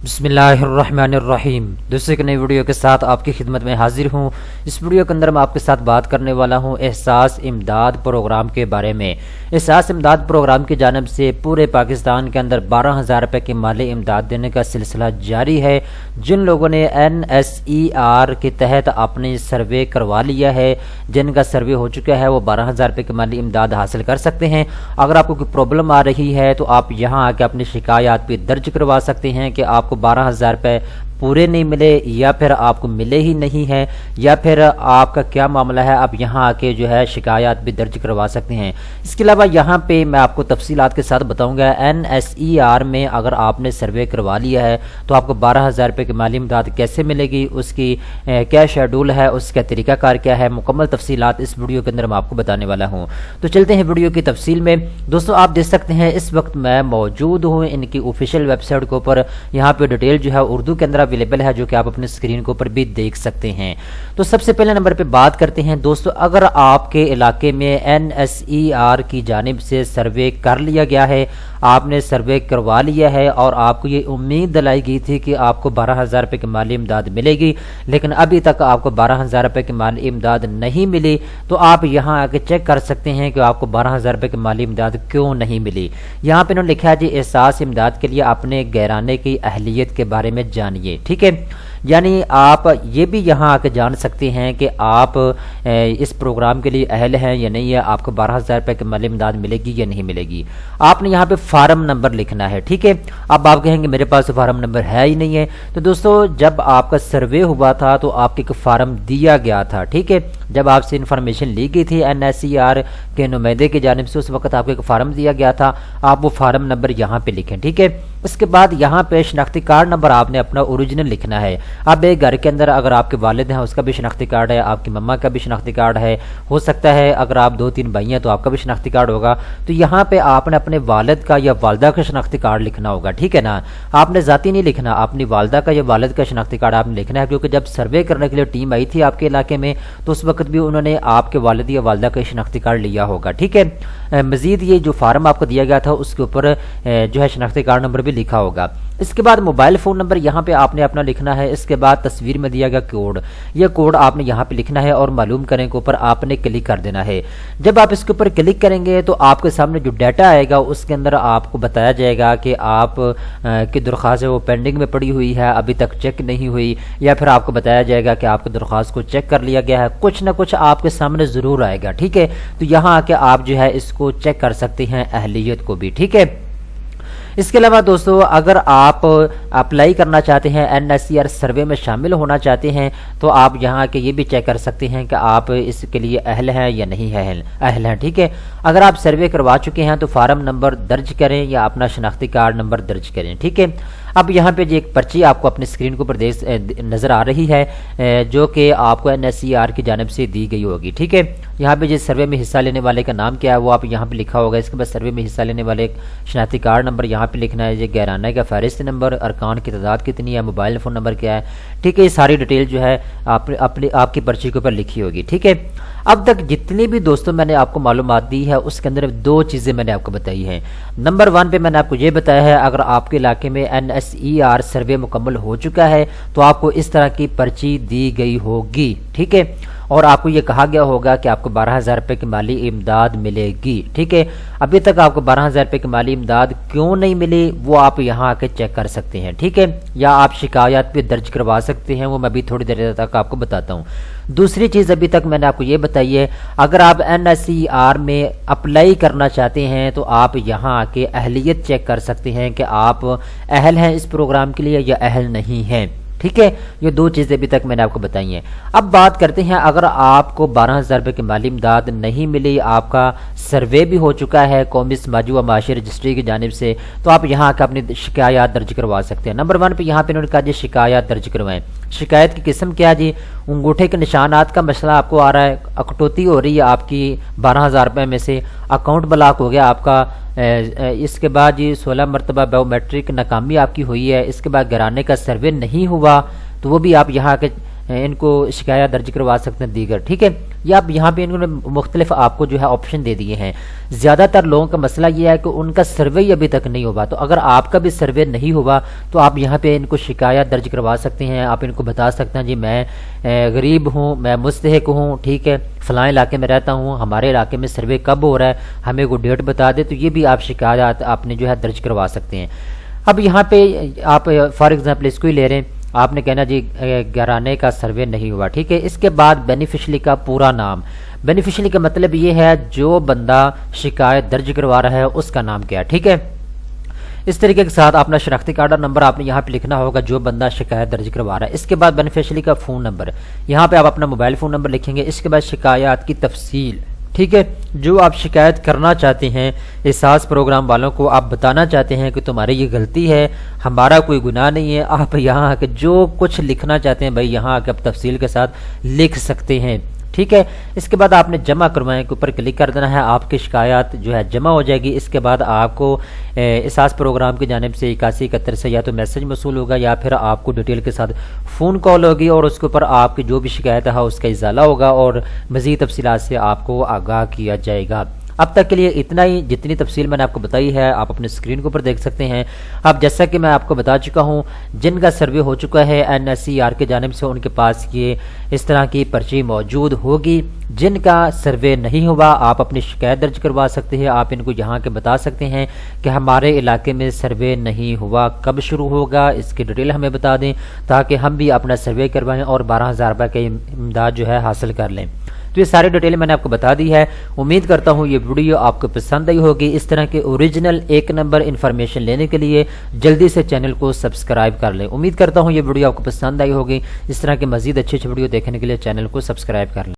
बिस्मिल्लाहिर्रहमानिर्रहीम। दोस्तों, एक नई वीडियो के साथ आपकी खिदमत में हाजिर हूँ। इस वीडियो के अंदर मैं आपके साथ बात करने वाला हूँ एहसास इमदाद प्रोग्राम के बारे में। एहसास इमदाद प्रोग्राम की जानिब से पूरे पाकिस्तान के अंदर 12,000 रुपये की माली इमदाद देने का सिलसिला जारी है। जिन लोगों ने NSER के तहत अपने सर्वे करवा लिया है, जिनका सर्वे हो चुका है, वो 12,000 रुपये की माली इमदाद हासिल कर सकते हैं। अगर आपको कोई प्रॉब्लम आ रही है तो आप यहाँ आके अपनी शिकायत भी दर्ज करवा सकते हैं कि आपको 12,000 रुपये पूरे नहीं मिले या फिर आपको मिले ही नहीं है, या फिर आपका क्या मामला है, आप यहाँ आके जो है शिकायत भी दर्ज करवा सकते हैं। इसके अलावा यहाँ पे मैं आपको तफसीलात के साथ बताऊंगा। NSER में अगर आपने सर्वे करवा लिया है तो आपको 12,000 रुपये की माली इमदाद कैसे मिलेगी, उसकी क्या शेड्यूल है, उसका तरीकाकार क्या है, मुकम्मल तफसीलात इस वीडियो के अंदर मैं आपको बताने वाला हूँ। तो चलते हैं वीडियो की तफसील में। दोस्तों, आप देख सकते हैं इस वक्त मैं मौजूद हूँ इनकी ऑफिशियल वेबसाइट के ऊपर। यहाँ पे डिटेल जो है उर्दू के अंदर अवेलेबल है, जो कि आप अपने स्क्रीन के ऊपर भी देख सकते हैं। तो सबसे पहले नंबर पे बात करते हैं। दोस्तों, अगर आपके इलाके में NSER की जानिब से सर्वे कर लिया गया है, आपने सर्वे करवा लिया है और आपको ये उम्मीद दिलाई गई थी कि आपको 12,000 रुपये की माली इमदाद मिलेगी, लेकिन अभी तक आपको 12,000 रुपये की माली इमदाद नहीं मिली, तो आप यहाँ आके चेक कर सकते हैं कि आपको 12,000 रुपये की माली इमदाद क्यों नहीं मिली। यहाँ पे उन्होंने लिखा है जी, एहसास इमदाद के लिए अपने गैराने की अहलियत के बारे में जानिए। ठीक है, यानी आप ये भी यहाँ आके जान सकते हैं कि आप इस प्रोग्राम के लिए अहल हैं या नहीं है, आपको 12,000 रुपये की माली इमदाद मिलेगी या नहीं मिलेगी। आपने यहाँ पे फार्म नंबर लिखना है। ठीक है, अब आप कहेंगे मेरे पास तो फार्म नंबर है ही नहीं है। तो दोस्तों, जब आपका सर्वे हुआ था तो आपको एक फार्म दिया गया था। ठीक है, जब आपसे इन्फॉर्मेशन ली गई थी NSER के नुमाइंदे की जानिब से, उस वक्त आपको एक फार्म दिया गया था। आप वो फार्म नंबर यहाँ पे लिखें। ठीक है, उसके बाद यहाँ पे शनाख्ती कार्ड नंबर आपने अपना ओरिजिनल लिखना है। अब एक घर के अंदर अगर आपके वालिद हैं उसका भी शनाख्ती कार्ड है, आपकी मम्मा का भी शनाख्ती कार्ड है, हो सकता है अगर आप 2-3 भाई हैं तो आपका भी शनाख्ती कार्ड होगा। तो यहाँ पे आपने अपने वालिद का या वालदा का शनाख्ती कार्ड लिखना होगा। ठीक है ना, आपने ज़ाती नहीं लिखना, अपनी वालदा का या वालिद का शनाख्ती कार्ड आपने लिखना है, क्योंकि जब सर्वे करने के लिए टीम आई थी आपके इलाके में तो उस वक्त भी उन्होंने आपके वालिद या वालदा का शनाख्ती कार्ड लिया होगा। ठीक है, मजीद ये जो फार्म आपको दिया गया था उसके ऊपर जो है शनाख्ती कार्ड नंबर भी लिखा होगा। इसके बाद मोबाइल फ़ोन नंबर यहाँ पे आपने अपना लिखना है। इसके बाद तस्वीर में दिया गया कोड, यह कोड आपने यहाँ पे लिखना है और मालूम करें के ऊपर आपने क्लिक कर देना है। जब आप इसके ऊपर क्लिक करेंगे तो आपके सामने जो डाटा आएगा उसके अंदर आपको बताया जाएगा कि आप की दरख्वास्त है वो पेंडिंग में पड़ी हुई है, अभी तक चेक नहीं हुई, या फिर आपको बताया जाएगा कि आपकी दरख्वास्त को चेक कर लिया गया है। कुछ ना कुछ आपके सामने ज़रूर आएगा। ठीक है, तो यहाँ आके आप जो है इसको चेक कर सकते हैं, अहलियत को भी। ठीक है, इसके अलावा दोस्तों, अगर आप अप्लाई करना चाहते हैं, NSER सर्वे में शामिल होना चाहते हैं, तो आप यहाँ के ये भी चेक कर सकते हैं कि आप इसके लिए अहल हैं या नहीं है अहल हैं। ठीक है, अगर आप सर्वे करवा चुके हैं तो फार्म नंबर दर्ज करें या अपना शनाख्ती कार्ड नंबर दर्ज करें। ठीक है, अब यहाँ पे जो एक पर्ची आपको अपनी स्क्रीन के ऊपर नज़र आ रही है, जो कि आपको NSER की जानिब से दी गई होगी। ठीक है, यहाँ पे जिस सर्वे में हिस्सा लेने वाले का नाम क्या है वो आप यहाँ पे लिखा होगा। इसके बाद सर्वे में हिस्सा लेने वाले शनाख्ती कार्ड नंबर यहाँ पे लिखना है, ये गैराना का फहरिस्त नंबर, अरकान की तादाद कितनी है, मोबाइल फ़ोन नंबर क्या है। ठीक है, ये सारी डिटेल जो है आपकी पर्ची के ऊपर लिखी होगी। ठीक है, अब तक जितनी भी दोस्तों मैंने आपको मालूमात दी है उसके अंदर 2 चीज़ें मैंने आपको बताई हैं। नंबर 1 पे मैंने आपको ये बताया है, अगर आपके इलाके में NSER सर्वे मुकम्मल हो चुका है तो आपको इस तरह की पर्ची दी गई होगी। ठीक है, और आपको ये कहा गया होगा कि आपको 12,000 रुपये की माली इमदाद मिलेगी। ठीक है, अभी तक आपको 12,000 रुपये की माली इमदाद क्यों नहीं मिली वो आप यहाँ आके चेक कर सकते हैं। ठीक है, या आप शिकायत भी दर्ज करवा सकते हैं, वो मैं भी थोड़ी देर तक आपको बताता हूँ। दूसरी चीज़ अभी तक मैंने आपको ये बताई है, अगर आप NSER में अप्लाई करना चाहते हैं तो आप यहाँ आके अहलियत चेक कर सकते हैं कि आप अहल हैं इस प्रोग्राम के लिए या अहल नहीं हैं। ठीक है, ये 2 चीज़ें अभी तक मैंने आपको बताई हैं। अब बात करते हैं, अगर आपको 12,000 रुपये की माली इमदाद नहीं मिली, आपका सर्वे भी हो चुका है कौमी समाजी व माशी रजिस्ट्री की जानिब से, तो आप यहाँ आकर अपनी शिकायत दर्ज करवा सकते हैं। नंबर 1 पे यहाँ पे उन्होंने कहा जी शिकायत दर्ज करवाएं। शिकायत की किस्म क्या है जी, अंगूठे के निशानात का मसला आपको आ रहा है, कटौती हो रही है आपकी 12,000 रुपये में से, अकाउंट ब्लॉक हो गया आपका, इसके बाद जी 16 मरतबा बायोमेट्रिक नाकामी आपकी हुई है, इसके बाद घराने का सर्वे नहीं हुआ, तो वो भी आप यहाँ के ان کو شکایت درج کروا سکتے ہیں دیگر، ٹھیک ہے۔ یا آپ یہاں پہ انہوں نے مختلف آپ کو جو ہے آپشن دے دیے ہیں۔ زیادہ تر لوگوں کا مسئلہ یہ ہے کہ ان کا سروے ابھی تک نہیں ہوا، تو اگر آپ کا بھی سروے نہیں ہوا تو آپ یہاں پہ ان کو شکایت درج کروا سکتے ہیں۔ آپ ان کو بتا سکتے ہیں جی میں غریب ہوں، میں مستحق ہوں، ٹھیک ہے، فلاں علاقے میں رہتا ہوں، ہمارے علاقے میں سروے کب ہو رہا ہے، ہمیں کوئی ڈیٹ بتا دے، تو یہ بھی آپ شکایات آپ نے جو ہے درج کروا سکتے ہیں۔ اب یہاں پہ آپ فار ایگزامپل اس کو ہی لے رہے ہیں، آپ نے کہنا جی گھرانے کا سروے نہیں ہوا، ٹھیک ہے۔ اس کے بعد بینیفیشلی کا پورا نام، بینیفیشلی کا مطلب یہ ہے جو بندہ شکایت درج کروا رہا ہے اس کا نام کیا ہے، ٹھیک ہے۔ اس طریقے کے ساتھ اپنا شناختی کارڈ اور نمبر آپ نے یہاں پہ لکھنا ہوگا جو بندہ شکایت درج کروا رہا ہے۔ اس کے بعد بینیفیشلی کا فون نمبر، یہاں پہ آپ اپنا موبائل فون نمبر لکھیں گے۔ اس کے بعد شکایات کی تفصیل، ٹھیک ہے، جو آپ شکایت کرنا چاہتے ہیں، احساس پروگرام والوں کو آپ بتانا چاہتے ہیں کہ تمہاری یہ غلطی ہے، ہمارا کوئی گناہ نہیں ہے، آپ یہاں آ کے جو کچھ لکھنا چاہتے ہیں بھائی یہاں آ کے آپ تفصیل کے ساتھ لکھ سکتے ہیں، ٹھیک ہے۔ اس کے بعد آپ نے جمع کروائیں کے اوپر کلک کر دینا ہے، آپ کی شکایات جو ہے جمع ہو جائے گی۔ اس کے بعد آپ کو احساس پروگرام کی جانب سے 8171 سے یا تو میسج موصول ہوگا یا پھر آپ کو ڈیٹیل کے ساتھ فون کال ہوگی، اور اس کے اوپر آپ کی جو بھی شکایت ہے اس کا ازالہ ہوگا اور مزید تفصیلات سے آپ کو آگاہ کیا جائے گا۔ اب تک کے لیے اتنا ہی، جتنی تفصیل میں نے آپ کو بتائی ہے آپ اپنے اسکرین کے اوپر دیکھ سکتے ہیں۔ اب جیسا کہ میں آپ کو بتا چکا ہوں، جن کا سروے ہو چکا ہے NSER کی جانب سے ان کے پاس یہ اس طرح کی پرچی موجود ہوگی۔ جن کا سروے نہیں ہوا آپ اپنی شکایت درج کروا سکتے ہیں۔ آپ ان کو یہاں کے بتا سکتے ہیں کہ ہمارے علاقے میں سروے نہیں ہوا، کب شروع ہوگا اس کی ڈیٹیل ہمیں بتا دیں تاکہ ہم بھی اپنا سروے کروائیں اور 12,000 روپے کی امداد جو ہے حاصل کر لیں۔ تو یہ ساری ڈیٹیل میں نے آپ کو بتا دی ہے۔ امید کرتا ہوں یہ ویڈیو آپ کو پسند آئی ہوگی۔ اس طرح کے اوریجنل 1 نمبر انفارمیشن لینے کے لیے جلدی سے چینل کو سبسکرائب کر لیں۔ امید کرتا ہوں یہ ویڈیو آپ کو پسند آئی ہوگی۔ اس طرح کے مزید اچھے ویڈیو دیکھنے کے لیے چینل کو سبسکرائب کر لیں۔